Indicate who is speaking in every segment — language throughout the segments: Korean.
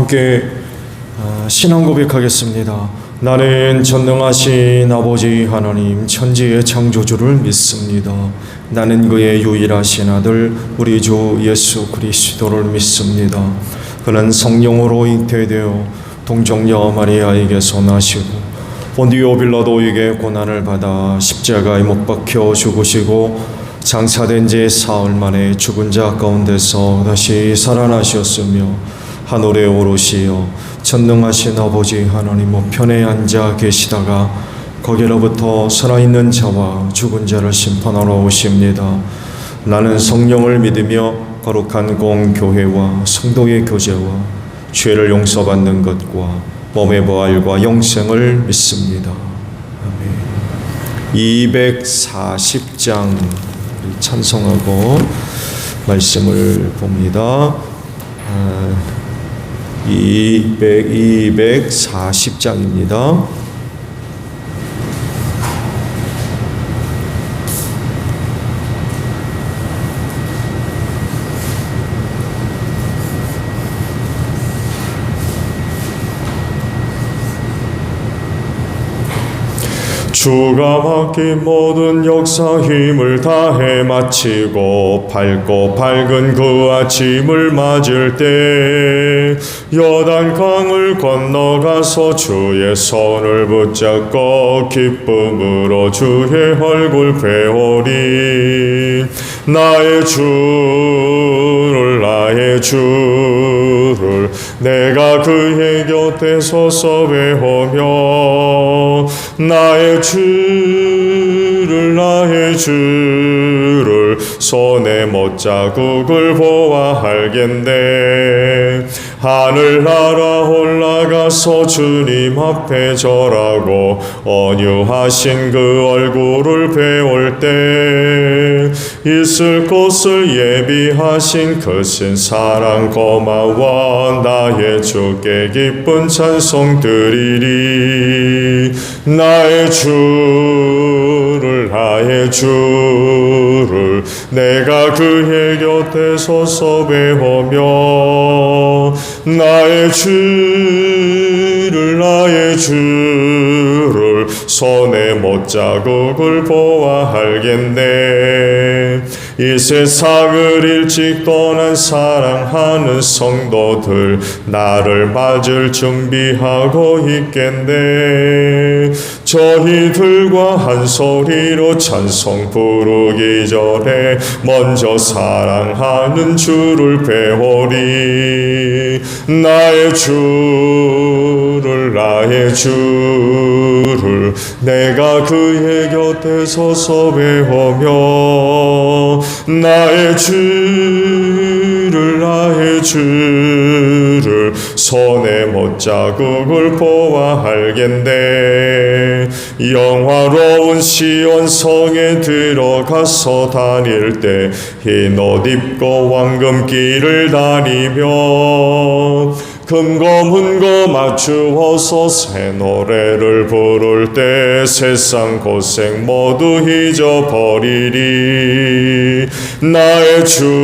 Speaker 1: 함께 신앙 고백하겠습니다. 나는 전능하신 아버지 하나님 천지의 창조주를 믿습니다. 나는 그의 유일하신 아들 우리 주 예수 그리스도를 믿습니다. 그는 성령으로 잉태되어 동정녀 마리아에게서 나시고 본디오 빌라도에게 고난을 받아 십자가에 못 박혀 죽으시고 장사된 지 사흘 만에 죽은 자 가운데서 다시 살아나셨으며 하늘에 오르시어 전능하신 아버지 하나님 우편에 앉아 계시다가 거기로부터 살아있는 자와 죽은 자를 심판하러 오십니다. 나는 성령을 믿으며 거룩한 공교회와 성도의 교제와 죄를 용서받는 것과 몸의 부활과 영생을 믿습니다. 아멘. 240장 찬송하고 말씀을 봅니다. 240장입니다. 주가 맡긴 모든 역사 힘을 다해 마치고 밝고 밝은 그 아침을 맞을 때 요단강을 건너가서 주의 손을 붙잡고 기쁨으로 주의 얼굴 배우리. 나의 주를 내가 그의 곁에 서서 배우며 나의 주를 손에 못자국을 보아 알겠네. 하늘나라 올라가서 주님 앞에 절하고 온유하신 그 얼굴을 배울 때 있을 곳을 예비하신 크신 사랑 고마워 나의 주께 기쁜 찬송 드리리. 나의 주를 내가 그의 곁에 서서 배우며 나의 주를 손에 못자국을 보아 알겠네. 이 세상을 일찍 떠난 사랑하는 성도들 나를 맞을 준비하고 있겠네. 저희들과 한 소리로 찬송 부르기 전에 먼저 사랑하는 주를 배우리. 나의 주를 내가 그의 곁에 서서 배우며 나의 주를 손에 못자국을 보아 알겠네. 영화로운 시온 성에 들어가서 다닐 때 흰 옷 입고 황금길을 다니며 금고문고 맞추어서 새 노래를 부를 때 세상 고생 모두 잊어버리리. 나의 주를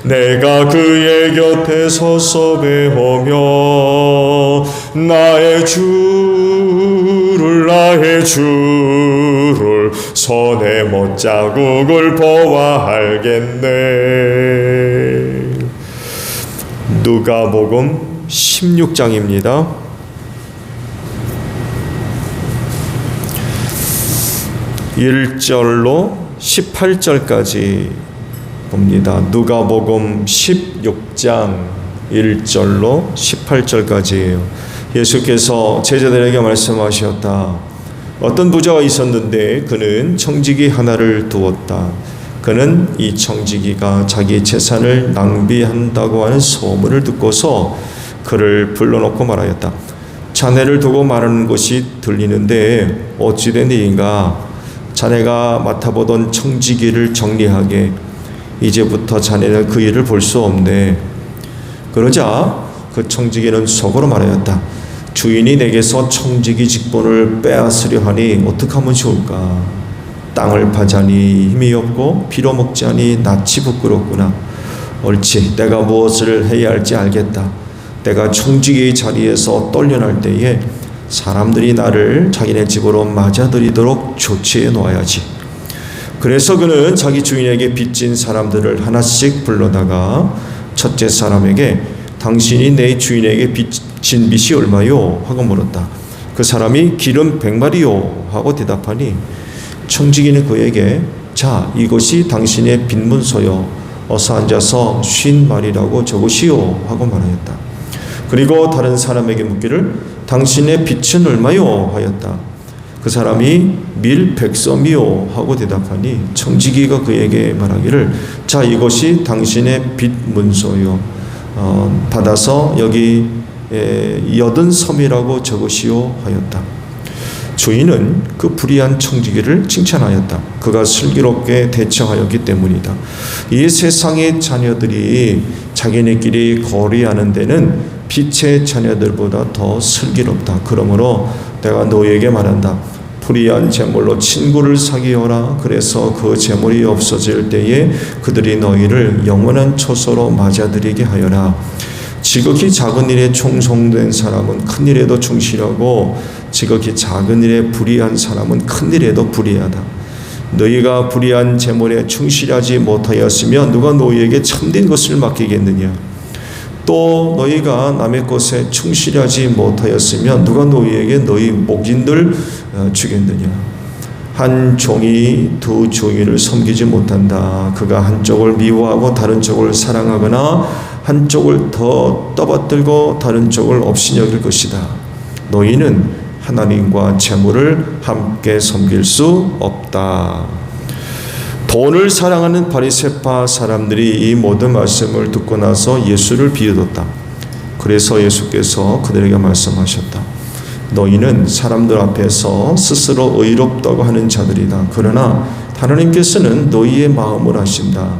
Speaker 1: 내가 그의 곁에 서서 배우며 나의 주를 손에 못자국을 보아 알겠네. 누가복음 16장입니다. 1절로 18절까지 봅니다. 누가복음 16장 1절로 18절까지예요. 예수께서 제자들에게 말씀하셨다. 어떤 부자가 있었는데 그는 청지기 하나를 두었다. 그는 이 청지기가 자기 재산을 낭비한다고 하는 소문을 듣고서 그를 불러놓고 말하였다. 자네를 두고 말하는 것이 들리는데 어찌된 일인가? 자네가 맡아보던 청지기를 정리하게. 이제부터 자네는 그 일을 볼 수 없네. 그러자 그 청지기는 속으로 말하였다. 주인이 내게서 청지기 직분을 빼앗으려 하니 어떻게 하면 좋을까? 땅을 파자니 힘이 없고 빌어먹자니 낯이 부끄럽구나. 옳지, 내가 무엇을 해야 할지 알겠다. 내가 총직의 자리에서 떨려날 때에 사람들이 나를 자기네 집으로 맞아들이도록 조치해 놓아야지. 그래서 그는 자기 주인에게 빚진 사람들을 하나씩 불러다가 첫째 사람에게 당신이 내 주인에게 빚진 빚이 얼마요? 하고 물었다. 그 사람이 기름 100마리요 하고 대답하니 청지기는 그에게 자, 이것이 당신의 빚문서요. 어서 앉아서 50마리라고 적으시오 하고 말하였다. 그리고 다른 사람에게 묻기를 당신의 빚은 얼마요? 하였다. 그 사람이 밀 100섬이요 하고 대답하니 청지기가 그에게 말하기를 자, 이것이 당신의 빚문서요. 받아서 여기 80섬이라고 적으시오 하였다. 주인은 그 불의한 청지기를 칭찬하였다. 그가 슬기롭게 대처하였기 때문이다. 이 세상의 자녀들이 자기네끼리 거래하는 데는 빛의 자녀들보다 더 슬기롭다. 그러므로 내가 너에게 말한다. 불의한 재물로 친구를 사귀어라. 그래서 그 재물이 없어질 때에 그들이 너희를 영원한 처소로 맞아들이게 하여라. 지극히 작은 일에 충성된 사람은 큰 일에도 충실하고 지극히 작은 일에 불의한 사람은 큰 일에도 불의하다. 너희가 불의한 재물에 충실하지 못하였으면 누가 너희에게 참된 것을 맡기겠느냐? 또 너희가 남의 것에 충실하지 못하였으면 누가 너희에게 너희 목인들 주겠느냐? 한 종이 두 종이를 섬기지 못한다. 그가 한쪽을 미워하고 다른 쪽을 사랑하거나 한쪽을 더 떠받들고 다른 쪽을 업신여길 것이다. 너희는 하나님과 재물을 함께 섬길 수 없다. 돈을 사랑하는 바리새파 사람들이 이 모든 말씀을 듣고 나서 예수를 비웃었다. 그래서 예수께서 그들에게 말씀하셨다. 너희는 사람들 앞에서 스스로 의롭다고 하는 자들이다. 그러나 하나님께서는 너희의 마음을 아신다.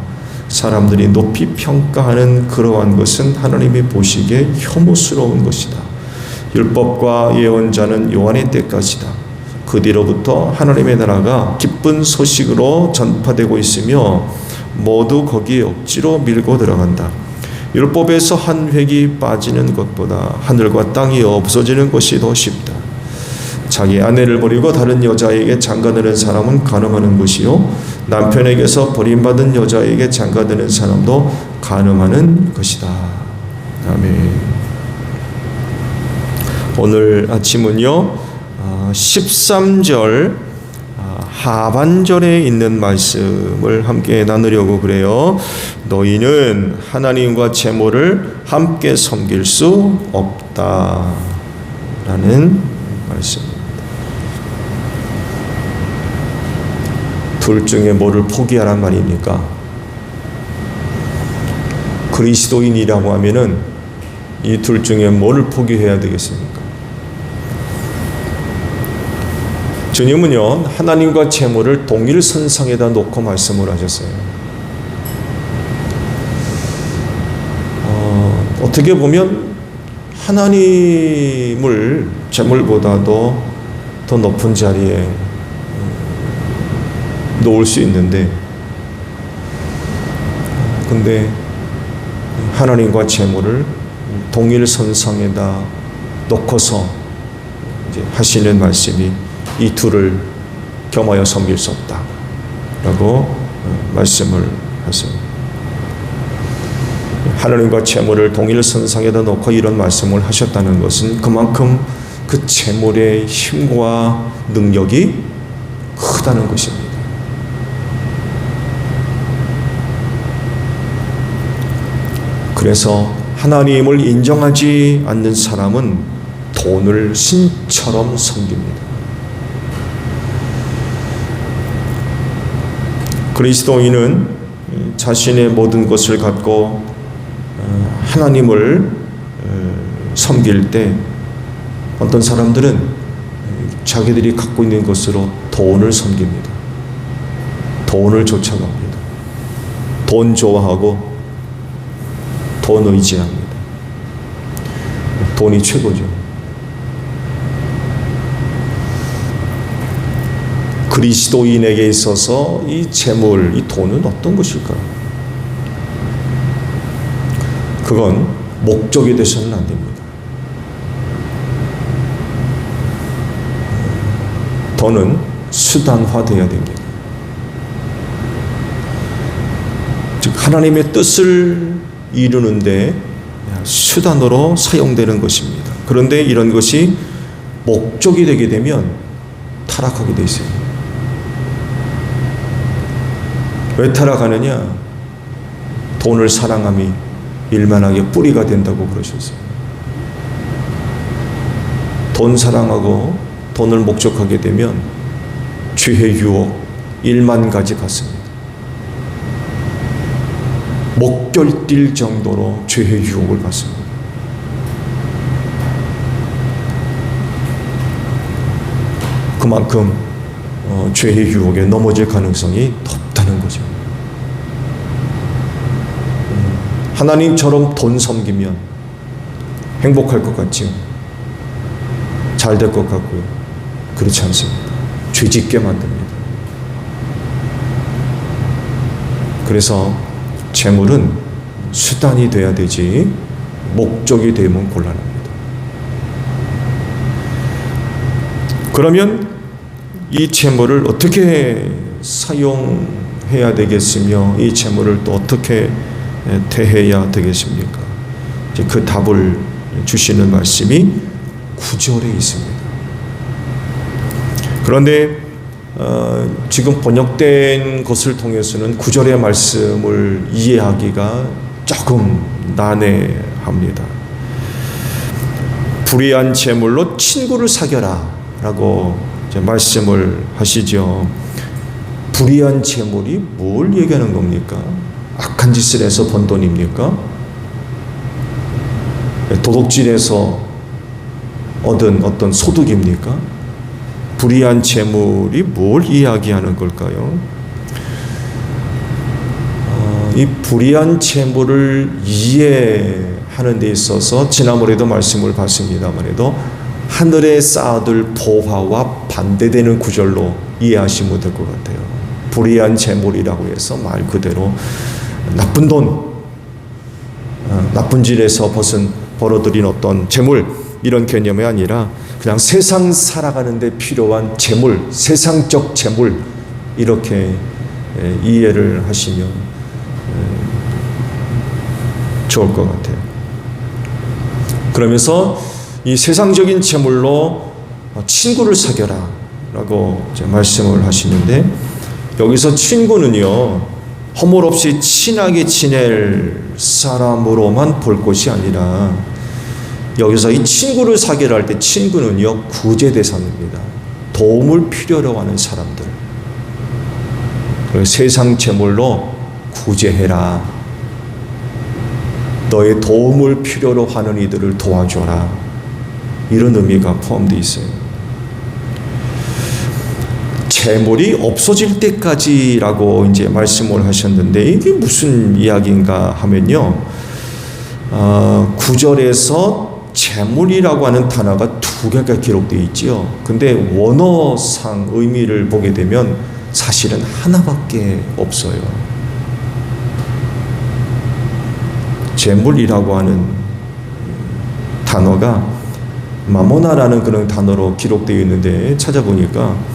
Speaker 1: 사람들이 높이 평가하는 그러한 것은 하나님이 보시기에 혐오스러운 것이다. 율법과 예언자는 요한의 때까지다. 그 뒤로부터 하나님의 나라가 기쁜 소식으로 전파되고 있으며 모두 거기에 억지로 밀고 들어간다. 율법에서 한 획이 빠지는 것보다 하늘과 땅이 없어지는 것이 더 쉽다. 자기 아내를 버리고 다른 여자에게 장가드는 사람은 간음하는 것이요 남편에게서 버림받은 여자에게 장가드는 사람도 간음하는 것이다. 아멘. 오늘 아침은요 13절 하반절에 있는 말씀을 함께 나누려고 그래요. 너희는 하나님과 재물을 함께 섬길 수 없다 라는 말씀입니다. 둘 중에 뭐를 포기하란 말입니까? 그리스도인이라고 하면은 이 둘 중에 뭐를 포기해야 되겠습니까? 주님은요 하나님과 재물을 동일선상에다 놓고 말씀을 하셨어요. 어떻게 보면 하나님을 재물보다도 더 높은 자리에 놓을 수 있는데, 근데 하나님과 재물을 동일선상에다 놓고서 이제 하시는 말씀이 이 둘을 겸하여 섬길 수 없다 라고 말씀을 하십니다. 하나님과 재물을 동일선상에다 놓고 이런 말씀을 하셨다는 것은 그만큼 그 재물의 힘과 능력이 크다는 것입니다. 그래서 하나님을 인정하지 않는 사람은 돈을 신처럼 섬깁니다. 그리스도인은 자신의 모든 것을 갖고 하나님을 섬길 때 어떤 사람들은 자기들이 갖고 있는 것으로 돈을 섬깁니다. 돈을 쫓아갑니다. 돈 좋아하고 돈 의지합니다. 돈이 최고죠. 그리스도인에게 있어서 이 재물, 이 돈은 어떤 것일까? 그건 목적이 되서는 안 됩니다. 돈은 수단화되어야 됩니다. 즉 하나님의 뜻을 이루는데 수단으로 사용되는 것입니다. 그런데 이런 것이 목적이 되게 되면 타락하게 돼 있어요. 왜 타락하느냐? 돈을 사랑함이 일만하게 뿌리가 된다고 그러셨어요. 돈 사랑하고 돈을 목적하게 되면 죄의 유혹, 일만 가지 받습니다. 목결 뛸 정도로 죄의 유혹을 받습니다. 그만큼 죄의 유혹에 넘어질 가능성이 높다는 거죠. 하나님처럼 돈 섬기면 행복할 것 같지요. 잘 될 것 같고요. 그렇지 않습니다. 죄짓게 만듭니다. 그래서 재물은 수단이 돼야 되지 목적이 되면 곤란합니다. 그러면 이 재물을 어떻게 사용해야 되겠으며 이 재물을 또 어떻게 대해야 되겠습니까? 그 답을 주시는 말씀이 9절에 있습니다. 그런데 지금 번역된 것을 통해서는 9절의 말씀을 이해하기가 조금 난해합니다. 불의한 재물로 친구를 사겨라 라고 말씀을 하시죠. 불의한 재물이 뭘 얘기하는 겁니까? 악한 짓을 해서 번 돈입니까? 도둑질해서 얻은 어떤 소득입니까? 불의한 재물이 뭘 이야기하는 걸까요? 이 불의한 재물을 이해하는 데 있어서 지난번에도 말씀을 봤습니다만에도 하늘에 쌓아둘 보화와 반대되는 구절로 이해하시면 될 것 같아요. 불의한 재물이라고 해서 말 그대로 나쁜 돈, 나쁜 짓에서 벌어들인 어떤 재물 이런 개념이 아니라 그냥 세상 살아가는데 필요한 재물, 세상적 재물 이렇게 이해를 하시면 좋을 것 같아요. 그러면서 이 세상적인 재물로 친구를 사겨라 라고 말씀을 하시는데 여기서 친구는요 허물 없이 친하게 지낼 사람으로만 볼 것이 아니라 여기서 이 친구를 사귀라 할 때 친구는요 구제 대상입니다. 도움을 필요로 하는 사람들, 세상 재물로 구제해라, 너의 도움을 필요로 하는 이들을 도와줘라, 이런 의미가 포함되어 있어요. 재물이 없어질 때까지라고 이제 말씀을 하셨는데 이게 무슨 이야기인가 하면요, 9절에서 재물이라고 하는 단어가 2개가 기록되어 있지요. 근데 원어상 의미를 보게 되면 사실은 하나밖에 없어요. 재물이라고 하는 단어가 마모나라는 그런 단어로 기록되어 있는데 찾아보니까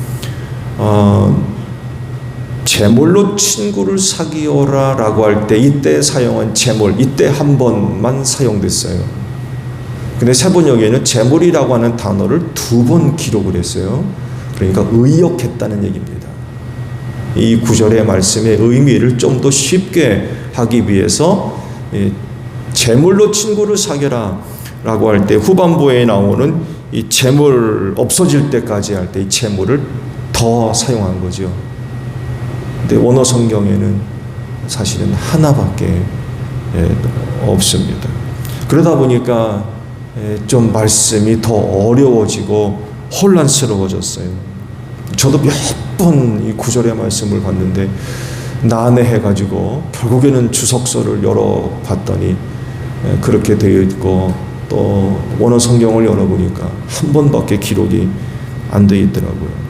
Speaker 1: 재물로 친구를 사귀어라 라고 할 때 이때 사용한 재물, 이때 한 번만 사용됐어요. 근데 세번역에는 재물이라고 하는 단어를 2번 기록을 했어요. 그러니까 의역했다는 얘기입니다. 이 9절의 말씀의 의미를 좀 더 쉽게 하기 위해서 재물로 친구를 사귀라 라고 할 때 후반부에 나오는 이 재물 없어질 때까지 할 때 이 재물을 더 사용한 거죠. 근데 원어 성경에는 사실은 하나밖에 없습니다. 그러다 보니까 좀 말씀이 더 어려워지고 혼란스러워졌어요. 저도 몇 번 이 9절의 말씀을 봤는데 난해해가지고 결국에는 주석서를 열어봤더니 그렇게 되어 있고 또 원어 성경을 열어보니까 한 번밖에 기록이 안 되어 있더라고요.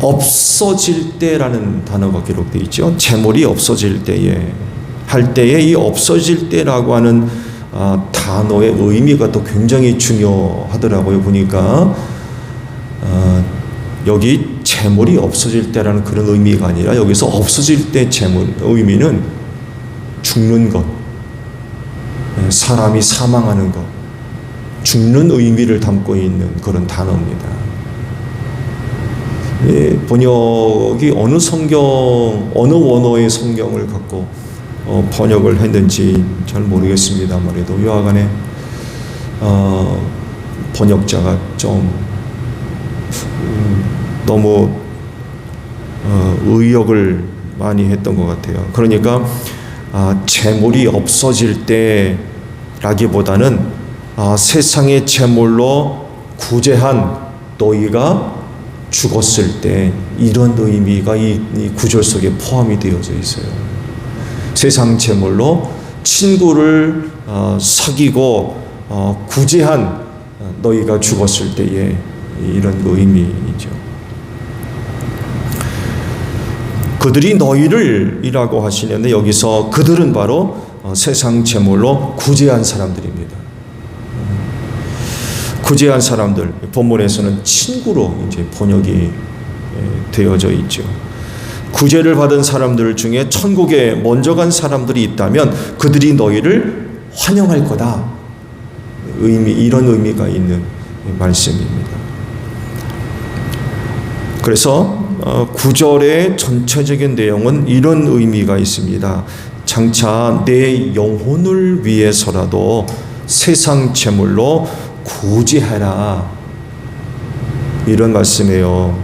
Speaker 1: 없어질 때라는 단어가 기록되어 있죠. 재물이 없어질 때에, 할 때에 이 없어질 때라고 하는 단어의 의미가 또 굉장히 중요하더라고요. 보니까 여기 재물이 없어질 때라는 그런 의미가 아니라 여기서 없어질 때 재물 의미는 죽는 것, 사람이 사망하는 것, 죽는 의미를 담고 있는 그런 단어입니다. 번역이 어느 원어의 성경을 갖고 번역을 했는지 잘 모르겠습니다만 그래도 여하간에 번역자가 좀 너무 의역을 많이 했던 것 같아요. 그러니까 재물이 없어질 때라기보다는 세상의 재물로 구제한 너희가 죽었을 때, 이런 의미가 이 구절 속에 포함이 되어져 있어요. 세상 재물로 친구를 사귀고 구제한 너희가 죽었을 때에, 이런 의미이죠. 그들이 너희를 이라고 하시는데 여기서 그들은 바로 세상 재물로 구제한 사람들입니다. 구제한 사람들, 본문에서는 친구로 이제 번역이 되어져 있죠. 구제를 받은 사람들 중에 천국에 먼저 간 사람들이 있다면 그들이 너희를 환영할 거다. 이런 의미가 있는 말씀입니다. 그래서 구절의 전체적인 내용은 이런 의미가 있습니다. 장차 내 영혼을 위해서라도 세상 재물로 구제하라, 이런 말씀이에요.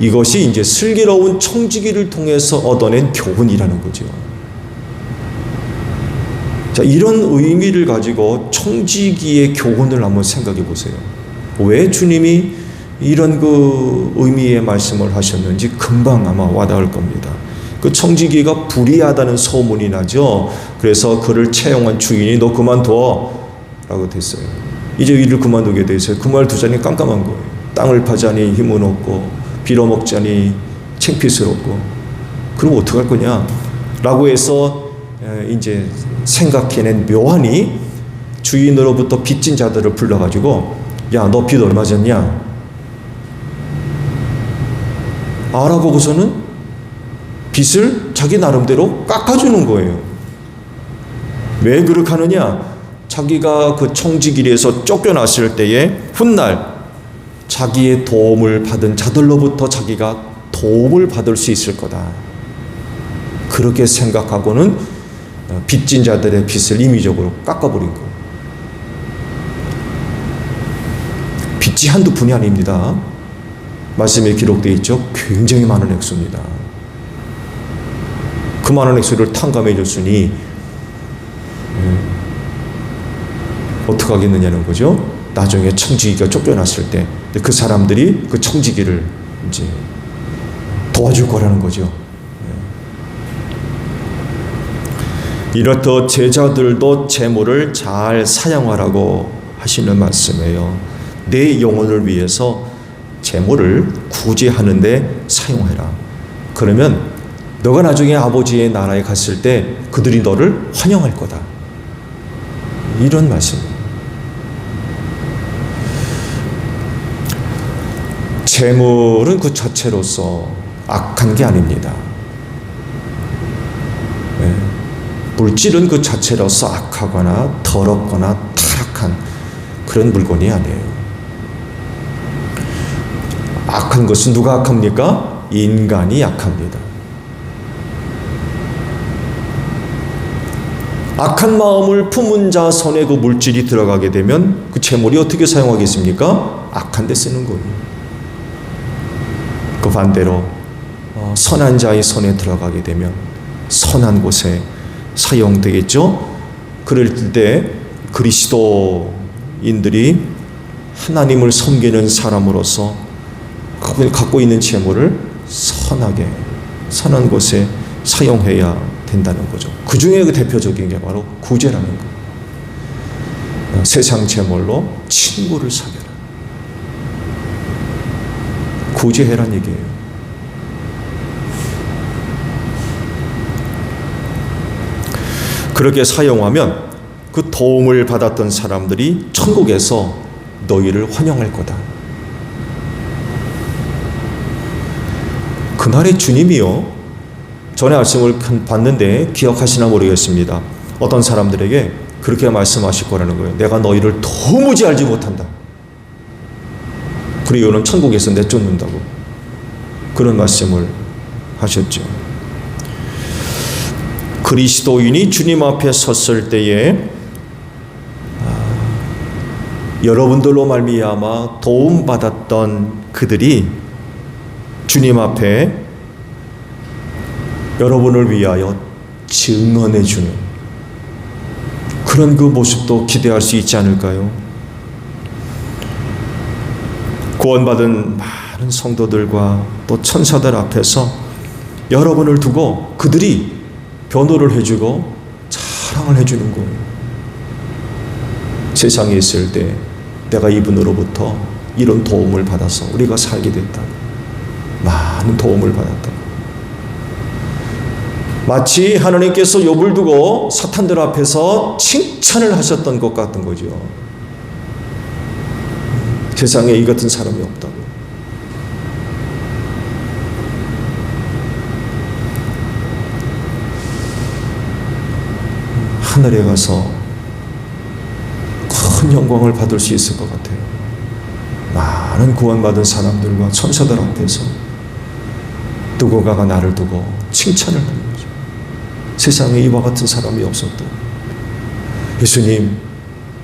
Speaker 1: 이것이 이제 슬기로운 청지기를 통해서 얻어낸 교훈이라는 거죠. 자, 이런 의미를 가지고 청지기의 교훈을 한번 생각해 보세요. 왜 주님이 이런 그 의미의 말씀을 하셨는지 금방 아마 와닿을 겁니다. 그 청지기가 불의하다는 소문이 나죠. 그래서 그를 채용한 주인이 너 그만둬 라고 됐어요. 이제 일을 그만두게 돼 있어요. 그만두자니 깜깜한 거예요. 땅을 파자니 힘은 없고 빌어먹자니 창피스럽고, 그럼 어떡할 거냐 라고 해서 이제 생각해낸 묘한이 주인으로부터 빚진 자들을 불러가지고 야, 너 빚 얼마 졌냐 알아보고서는 빚을 자기 나름대로 깎아주는 거예요. 왜 그렇게 하느냐? 자기가 그 청지기에서 쫓겨났을 때에 훗날 자기의 도움을 받은 자들로부터 자기가 도움을 받을 수 있을 거다. 그렇게 생각하고는 빚진 자들의 빚을 임의적으로 깎아버린 거예요. 빚이 한두 푼이 아닙니다. 말씀에 기록되어 있죠. 굉장히 많은 액수입니다. 그 많은 액수를 탕감해 줬으니 어떻게 하겠느냐는 거죠. 나중에 청지기가 쫓겨났을 때 그 사람들이 그 청지기를 이제 도와줄 거라는 거죠. 이렇듯 제자들도 재물을 잘 사용하라고 하시는 말씀이에요. 내 영혼을 위해서 재물을 구제하는 데 사용해라. 그러면 너가 나중에 아버지의 나라에 갔을 때 그들이 너를 환영할 거다. 이런 말씀입니다. 재물은 그 자체로서 악한 게 아닙니다. 네. 물질은 그 자체로서 악하거나 더럽거나 타락한 그런 물건이 아니에요. 악한 것은 누가 악합니까? 인간이 악합니다. 악한 마음을 품은 자 손에 그 물질이 들어가게 되면 그 재물이 어떻게 사용하겠습니까? 악한 데 쓰는 거예요. 그 반대로 선한 자의 손에 들어가게 되면 선한 곳에 사용되겠죠. 그럴 때 그리스도인들이 하나님을 섬기는 사람으로서 갖고 있는 재물을 선하게 선한 곳에 사용해야 된다는 거죠. 그 중에 그 대표적인 게 바로 구제라는 거. 세상 재물로 친구를 사귀라. 구제해란 얘기예요. 그렇게 사용하면 그 도움을 받았던 사람들이 천국에서 너희를 환영할 거다. 그날의 주님이요, 전에 말씀을 봤는데 기억하시나 모르겠습니다. 어떤 사람들에게 그렇게 말씀하실 거라는 거예요. 내가 너희를 도무지 알지 못한다. 그리고 너는 천국에서 내쫓는다고. 그런 말씀을 하셨죠. 그리스도인이 주님 앞에 섰을 때에 여러분들로 말미암아 도움받았던 그들이 주님 앞에 여러분을 위하여 증언해 주는 그런 그 모습도 기대할 수 있지 않을까요? 구원받은 많은 성도들과 또 천사들 앞에서 여러분을 두고 그들이 변호를 해주고 자랑을 해주는 거예요. 세상에 있을 때 내가 이분으로부터 이런 도움을 받아서 우리가 살게 됐다. 많은 도움을 받았다. 마치 하나님께서 욥을 두고 사탄들 앞에서 칭찬을 하셨던 것 같은 거죠. 세상에 이 같은 사람이 없다고. 하늘에 가서 큰 영광을 받을 수 있을 것 같아요. 많은 구원받은 사람들과 천사들 앞에서 누군가가 나를 두고 칭찬을 하는 거죠. 세상에 이와 같은 사람이 없었다. 예수님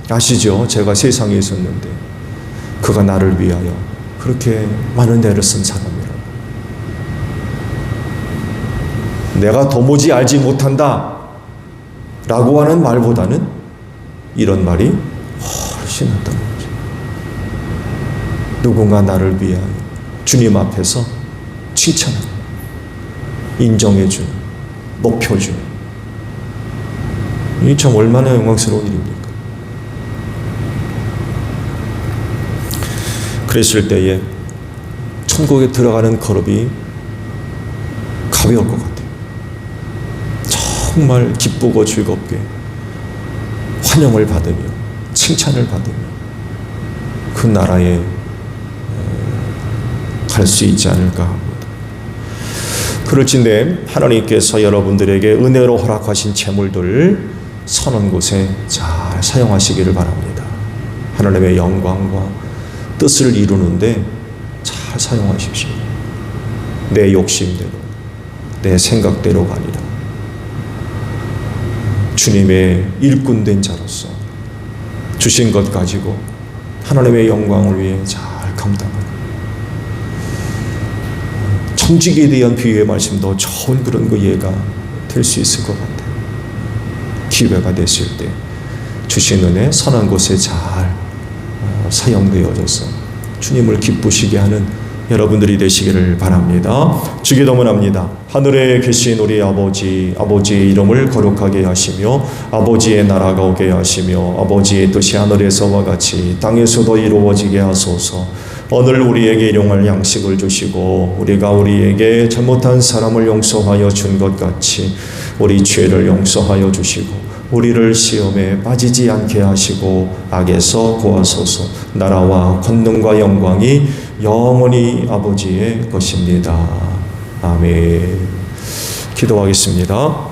Speaker 1: 아시죠? 제가 세상에 있었는데 그가 나를 위하여 그렇게 많은 애를 쓴 사람이라고. 내가 도무지 알지 못한다 라고 하는 말보다는 이런 말이 훨씬 낫다는 거죠. 누군가 나를 위하여 주님 앞에서 칭찬하는, 인정해주는, 높여주는, 이 참 얼마나 영광스러운 일입니까? 그랬을 때에 천국에 들어가는 걸음이 가벼울 것 같아요. 정말 기쁘고 즐겁게 환영을 받으며 칭찬을 받으며 그 나라에 갈 수 있지 않을까 합니다. 그럴진데 하나님께서 여러분들에게 은혜로 허락하신 재물들을 선한 곳에 잘 사용하시기를 바랍니다. 하나님의 영광과 뜻을 이루는데 잘 사용하십시오. 내 욕심대로, 내 생각대로가 아니라 주님의 일꾼된 자로서 주신 것 가지고 하나님의 영광을 위해 잘 감당하는, 청지기에 대한 비유의 말씀도 좋은 그런 그 예가 될 수 있을 것 같아요. 기회가 됐을 때 주신 은혜 선한 곳에 잘 사용되어져서 주님을 기쁘시게 하는 여러분들이 되시기를 바랍니다. 주기도문합니다. 하늘에 계신 우리 아버지, 아버지의 이름을 거룩하게 하시며 아버지의 나라가 오게 하시며 아버지의 뜻이 하늘에서와 같이 땅에서도 이루어지게 하소서. 오늘 우리에게 일용할 양식을 주시고 우리가 우리에게 잘못한 사람을 용서하여 준 것 같이 우리 죄를 용서하여 주시고 우리를 시험에 빠지지 않게 하시고 악에서 구하소서. 나라와 권능과 영광이 영원히 아버지의 것입니다. 아멘. 기도하겠습니다.